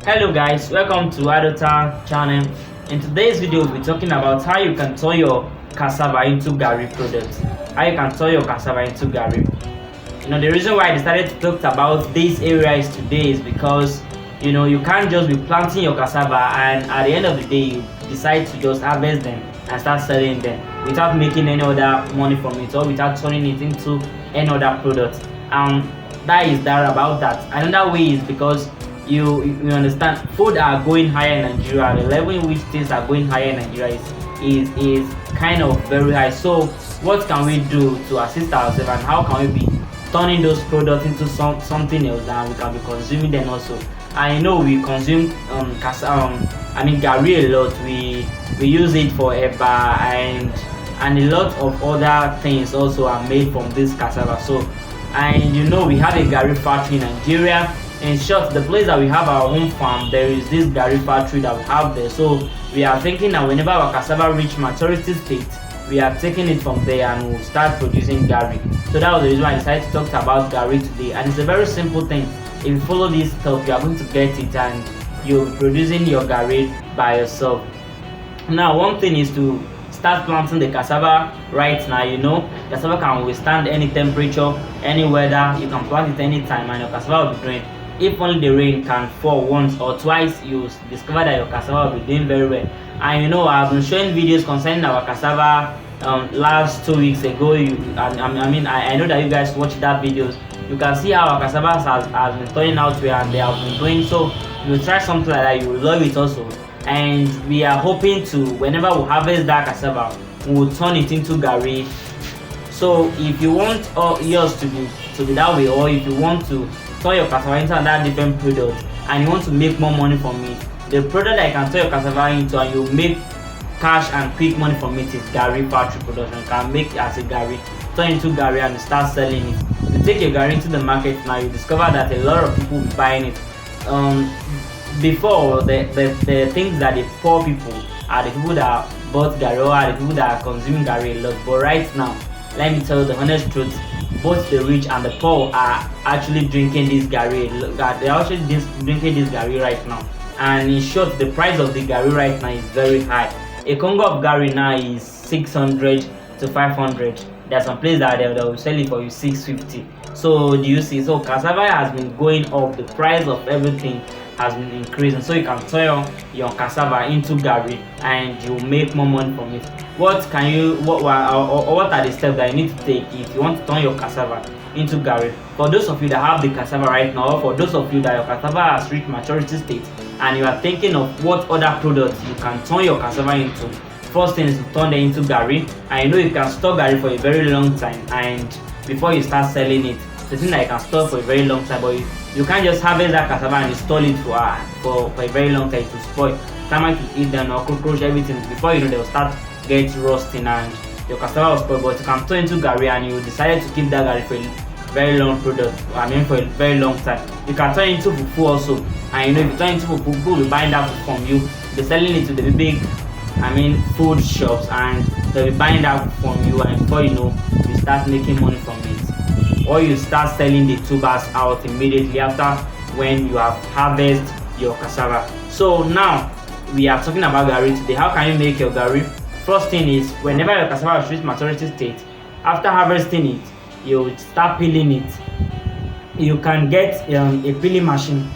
Hello guys, welcome to Adota channel. In today's video, we'll be talking about how you can turn your cassava into Garri products. How you can turn your cassava into Garri. The reason why I decided to talk about this area is today is because you can't just be planting your cassava and at the end of the day you decide to just harvest them and start selling them without making any other money from it or without turning it into any other product. That is that about that. Another way is because you understand food are going higher in Nigeria. The level in which things are going higher in Nigeria is kind of very high. So what can we do to assist ourselves, and how can we be turning those products into something else that we can be consuming them also? I know we consume Garri a lot. We use it for eba and a lot of other things also are made from this cassava. So we have a Garri factory in Nigeria. In short, the place that we have our own farm, there is this Garri factory that we have there. So we are thinking that whenever our cassava reach maturity state, we are taking it from there and we'll start producing Garri. So that was the reason why I decided to talk about Garri today. And it's a very simple thing. If you follow this stuff, you are going to get it and you'll be producing your Garri by yourself. Now, one thing is to start planting the cassava right now. Cassava can withstand any temperature, any weather. You can plant it anytime and your cassava will be growing. If only the rain can fall once or twice, you discover that your cassava will be doing very well. And I've been showing videos concerning our cassava last 2 weeks ago. I know that you guys watched that videos. You can see how our cassava has been turning out well and they have been doing. So you try something like that, you will love it also. And we are hoping to, whenever we harvest that cassava, we will turn it into Garri. So if you want yours to be that way, or if you want to turn your cassava into another different product and you want to make more money from it, the product that you can turn your cassava into and you make cash and quick money from it is Garri factory production. You can make it as a Garri, turn into Garri and start selling it. You take your Garri into the market now, you discover that a lot of people will be buying it. Before, the things that the poor people are the people that bought Garri or are the people that are consuming Garri a lot. But right now, let me tell you the honest truth, both the rich and the poor are actually drinking this Garri. They are actually drinking this Garri right now. And in short, the price of the Garri right now is very high. A Congo of Garri now is 600 to 500. There's some place that they will sell it for you 650. So do you see? So cassava has been going up. The price of everything has been increasing. So you can turn your cassava into Garri and you make more money from it. What are the steps that you need to take if you want to turn your cassava into Garri? For those of you that have the cassava right now, or for those of you that your cassava has reached maturity state and you are thinking of what other products you can turn your cassava into, first thing is to turn them into Garri. And you can store Garri for a very long time, and before you start selling it, the thing that you can store for a very long time, but you can't just harvest that cassava and install it for a very long time to spoil. Termite to eat them or cockroach everything. Before they'll start get rusting and your cassava will spoil. But you can turn into Garri and you decided to keep that Garri for a very long for a very long time. You can turn into fufu also. And if you turn into fufu, people will buy that fufu from you. They're selling it to the big food shops and they'll be buying that from you, and before you start making money from it. Or you start selling the tubers out immediately after when you have harvested your cassava. So now we are talking about Garri today. How can you make your Garri? First thing is, whenever your cassava reaches maturity state, after harvesting it, you start peeling it. You can get a peeling machine.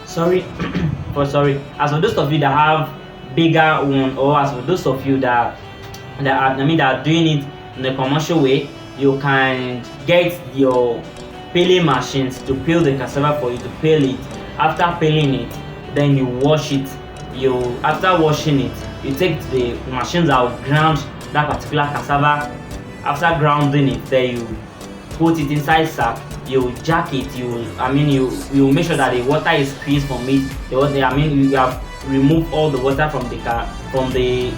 As for those of you that have bigger one, or as for those of you that are doing it in a commercial way, you can get your peeling machines to peel the cassava for you to peel it. After peeling it, then you wash it. After washing it, you take the machines that will ground that particular cassava. After grounding it, then you put it inside sack. You jack it. You make sure that the water is squeezed from it. You have removed all the water from the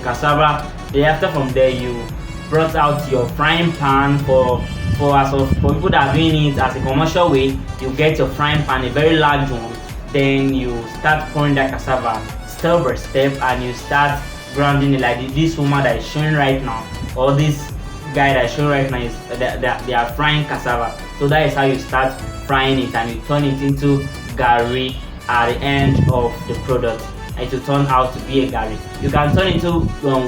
cassava. Then after from there, you brought out your frying pan. For people that are doing it as a commercial way, you get your frying pan, a very large one. Then you start pouring that cassava step by step and you start grounding it like this woman that is showing right now, or this guy that is showing right now is they are frying cassava. So that is how you start frying it and you turn it into Garri at the end of the product, and it will turn out to be a Garri. You can turn into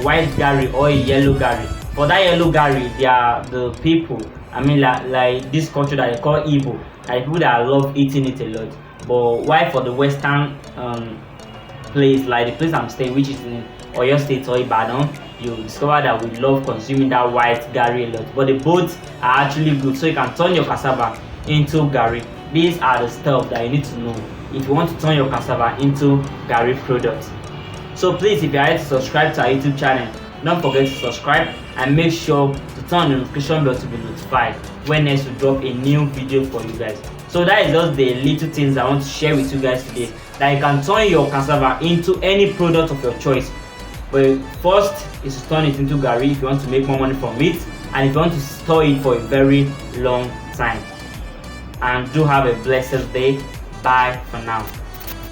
white Garri or a yellow Garri. For that yellow Garri, they are the people, I mean, like this culture that they call Igbo, are people that love eating it a lot. But why for the Western place, like the place I'm staying, which is in Oyo State or Ibadan, you discover that we love consuming that white Garri a lot. But the both are actually good, so you can turn your cassava into Garri. These are the stuff that you need to know if you want to turn your cassava into Garri products. So please, if you are yet to subscribe to our YouTube channel, don't forget to subscribe and make sure to turn on the notification bell to be notified when next we drop a new video for you guys. So that is just the little things I want to share with you guys today, that you can turn your cassava into any product of your choice. But first is to turn it into Garri if you want to make more money from it, and if you want to store it for a very long time. And do have a blessed day. Bye for now.